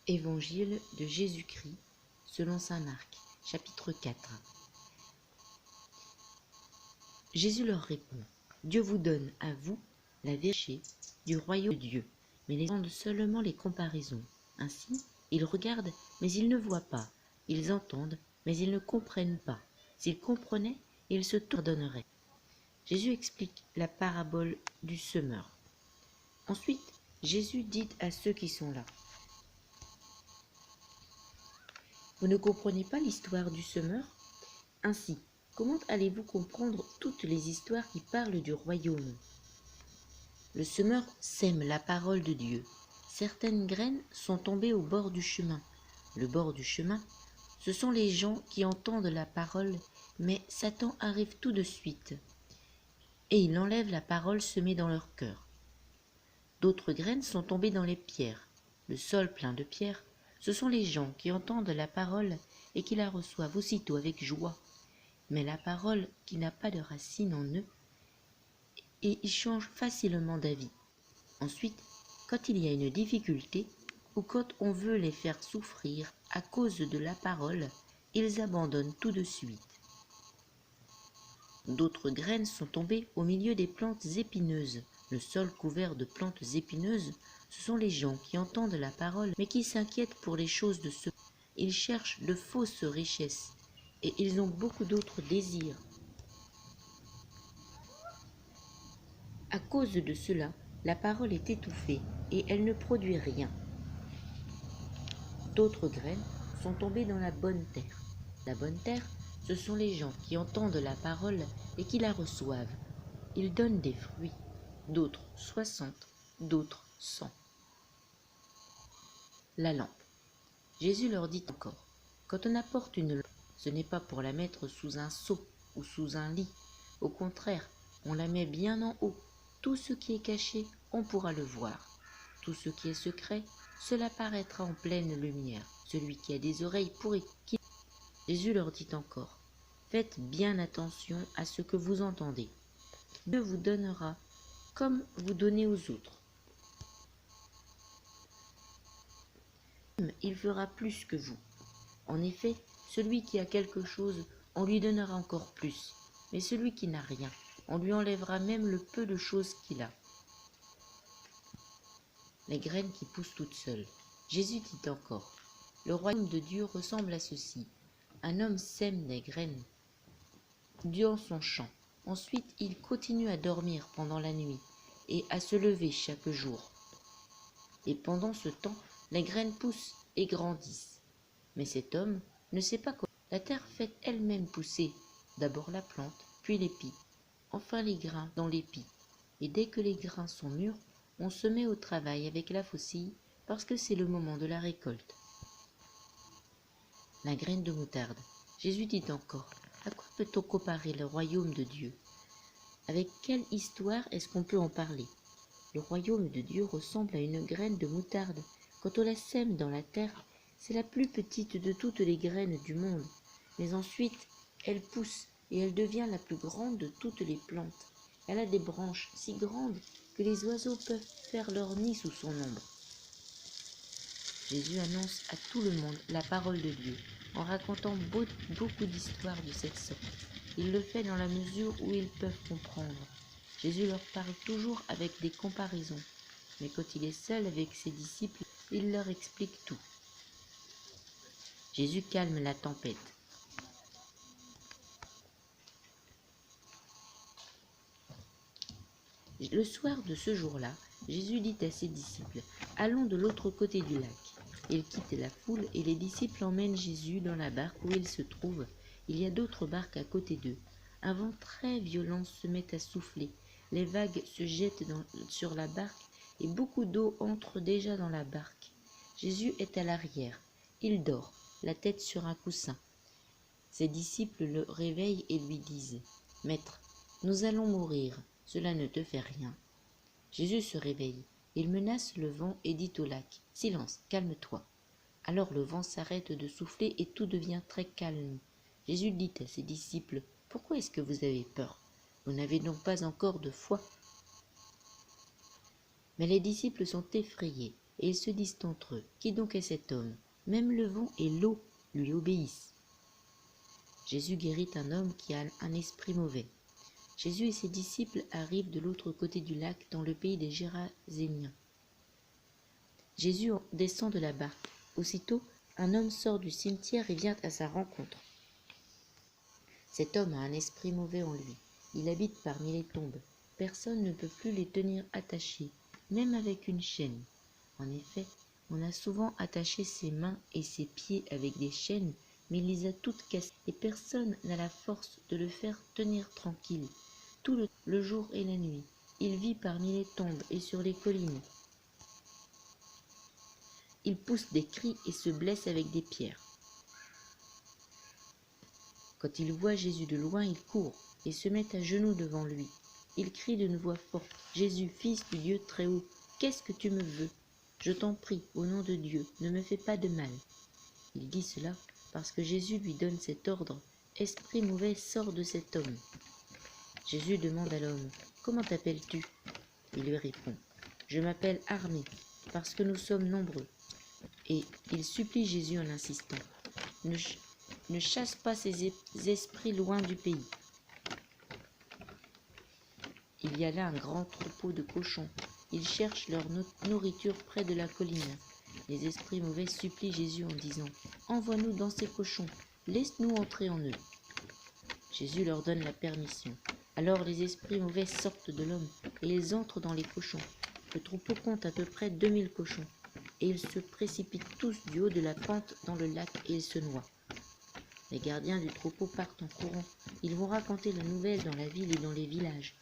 Évangile de Jésus-Christ selon saint Marc, chapitre 4. Jésus leur répond: Dieu vous donne à vous la vérité du royaume de Dieu, mais ils entendent seulement les comparaisons. Ainsi, ils regardent, mais ils ne voient pas. Ils entendent, mais ils ne comprennent pas. S'ils comprenaient, ils se pardonneraient. Jésus explique la parabole du semeur. Ensuite, Jésus dit à ceux qui sont là: Vous ne comprenez pas l'histoire du semeur? Ainsi, comment allez-vous comprendre toutes les histoires qui parlent du royaume? Le semeur sème la parole de Dieu. Certaines graines sont tombées au bord du chemin. Le bord du chemin, ce sont les gens qui entendent la parole, mais Satan arrive tout de suite et il enlève la parole semée dans leur cœur. D'autres graines sont tombées dans les pierres. Le sol plein de pierres, ce sont les gens qui entendent la parole et qui la reçoivent aussitôt avec joie. Mais la parole qui n'a pas de racine en eux, et ils changent facilement d'avis. Ensuite, quand il y a une difficulté, ou quand on veut les faire souffrir à cause de la parole, ils abandonnent tout de suite. D'autres graines sont tombées au milieu des plantes épineuses. Le sol couvert de plantes épineuses, ce sont les gens qui entendent la parole, mais qui s'inquiètent pour les choses de ce monde. Ils cherchent de fausses richesses, et ils ont beaucoup d'autres désirs. À cause de cela, la parole est étouffée, et elle ne produit rien. D'autres graines sont tombées dans la bonne terre. La bonne terre, ce sont les gens qui entendent la parole et qui la reçoivent. Ils donnent des fruits, d'autres 60, d'autres 100. La lampe. Jésus leur dit encore: quand on apporte une lampe, ce n'est pas pour la mettre sous un seau ou sous un lit. Au contraire, on la met bien en haut. Tout ce qui est caché, on pourra le voir. Tout ce qui est secret, cela paraîtra en pleine lumière. Celui qui a des oreilles pour écouter. Jésus leur dit encore: faites bien attention à ce que vous entendez. Dieu vous donnera comme vous donnez aux autres. Il fera plus que vous. En effet, celui qui a quelque chose, on lui donnera encore plus. Mais celui qui n'a rien, on lui enlèvera même le peu de choses qu'il a. Les graines qui poussent toutes seules. Jésus dit encore: le royaume de Dieu ressemble à ceci. Un homme sème des graines dans son champ. Ensuite, il continue à dormir pendant la nuit et à se lever chaque jour. Et pendant ce temps, les graines poussent et grandissent. Mais cet homme ne sait pas comment. La terre fait elle-même pousser d'abord la plante, puis l'épi, enfin les grains dans l'épi. Et dès que les grains sont mûrs, on se met au travail avec la faucille parce que c'est le moment de la récolte. La graine de moutarde. Jésus dit encore: à quoi peut-on comparer le royaume de Dieu? Avec quelle histoire est-ce qu'on peut en parler? Le royaume de Dieu ressemble à une graine de moutarde. Quand on la sème dans la terre, c'est la plus petite de toutes les graines du monde. Mais ensuite, elle pousse et elle devient la plus grande de toutes les plantes. Elle a des branches si grandes que les oiseaux peuvent faire leur nid sous son ombre. Jésus annonce à tout le monde la parole de Dieu en racontant beaucoup d'histoires de cette sorte. Il le fait dans la mesure où ils peuvent comprendre. Jésus leur parle toujours avec des comparaisons, mais quand il est seul avec ses disciples, il leur explique tout. Jésus calme la tempête. Le soir de ce jour-là, Jésus dit à ses disciples: allons de l'autre côté du lac. Ils quittent la foule et les disciples emmènent Jésus dans la barque où il se trouve. Il y a d'autres barques à côté d'eux. Un vent très violent se met à souffler. Les vagues se jettent sur la barque et beaucoup d'eau entre déjà dans la barque. Jésus est à l'arrière. Il dort, la tête sur un coussin. Ses disciples le réveillent et lui disent: Maître, nous allons mourir, cela ne te fait rien. Jésus se réveille, il menace le vent et dit au lac: Silence, calme-toi. Alors le vent s'arrête de souffler et tout devient très calme. Jésus dit à ses disciples: Pourquoi est-ce que vous avez peur? Vous n'avez donc pas encore de foi? Mais les disciples sont effrayés. et ils se disent entre eux, qui donc est cet homme? Même le vent et l'eau lui obéissent. Jésus guérit un homme qui a un esprit mauvais. Jésus et ses disciples arrivent de l'autre côté du lac, dans le pays des Géraséniens. Jésus descend de la barque. Aussitôt, un homme sort du cimetière et vient à sa rencontre. Cet homme a un esprit mauvais en lui. Il habite parmi les tombes. Personne ne peut plus les tenir attachés, même avec une chaîne. En effet, on a souvent attaché ses mains et ses pieds avec des chaînes, mais il les a toutes cassées, et personne n'a la force de le faire tenir tranquille. Tout le jour et la nuit, il vit parmi les tombes et sur les collines. Il pousse des cris et se blesse avec des pierres. Quand il voit Jésus de loin, il court et se met à genoux devant lui. Il crie d'une voix forte, « Jésus, fils du Dieu très haut, qu'est-ce que tu me veux? Je t'en prie, au nom de Dieu, ne me fais pas de mal. » Il dit cela parce que Jésus lui donne cet ordre, « Esprit mauvais, sors de cet homme. » Jésus demande à l'homme, « Comment t'appelles-tu » Il lui répond, « Je m'appelle Armée, parce que nous sommes nombreux. » Et il supplie Jésus en insistant, « Ne chasse pas ces esprits loin du pays. » Il y a là un grand troupeau de cochons. Ils cherchent leur nourriture près de la colline. Les esprits mauvais supplient Jésus en disant, « Envoie-nous dans ces cochons, laisse-nous entrer en eux. » Jésus leur donne la permission. Alors les esprits mauvais sortent de l'homme et ils entrent dans les cochons. Le troupeau compte à peu près 2000 cochons. Et ils se précipitent tous du haut de la pente dans le lac et ils se noient. Les gardiens du troupeau partent en courant. Ils vont raconter la nouvelle dans la ville et dans les villages.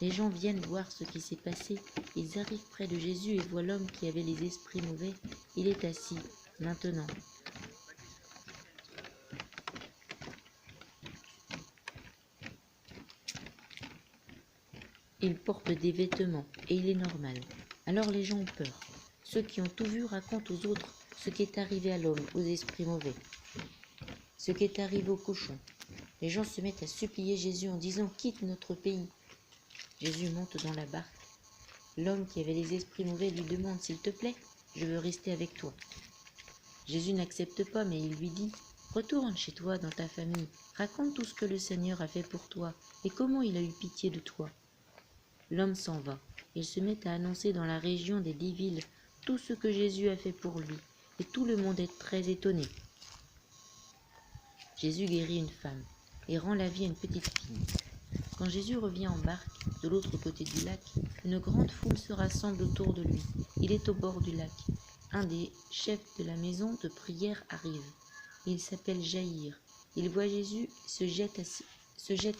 Les gens viennent voir ce qui s'est passé. Ils arrivent près de Jésus et voient l'homme qui avait les esprits mauvais. Il est assis, maintenant. Il porte des vêtements et il est normal. Alors les gens ont peur. Ceux qui ont tout vu racontent aux autres ce qui est arrivé à l'homme, aux esprits mauvais. Ce qui est arrivé aux cochons. Les gens se mettent à supplier Jésus en disant « Quitte notre pays !» Jésus monte dans la barque. L'homme qui avait les esprits mauvais lui demande « S'il te plaît, je veux rester avec toi. » Jésus n'accepte pas, mais il lui dit « Retourne chez toi dans ta famille, raconte tout ce que le Seigneur a fait pour toi et comment il a eu pitié de toi. » L'homme s'en va. Il se met à annoncer dans la région des 10 villes tout ce que Jésus a fait pour lui, et tout le monde est très étonné. Jésus guérit une femme et rend la vie à une petite fille. Quand Jésus revient en barque, de l'autre côté du lac, une grande foule se rassemble autour de lui. Il est au bord du lac. Un des chefs de la maison de prière arrive. Il s'appelle Jaïr. Il voit Jésus, se jette à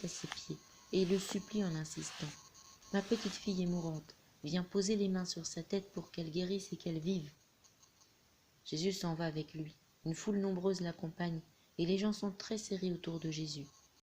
ses pieds et il le supplie en insistant. « Ma petite fille est mourante. Viens poser les mains sur sa tête pour qu'elle guérisse et qu'elle vive. » Jésus s'en va avec lui. Une foule nombreuse l'accompagne et les gens sont très serrés autour de Jésus.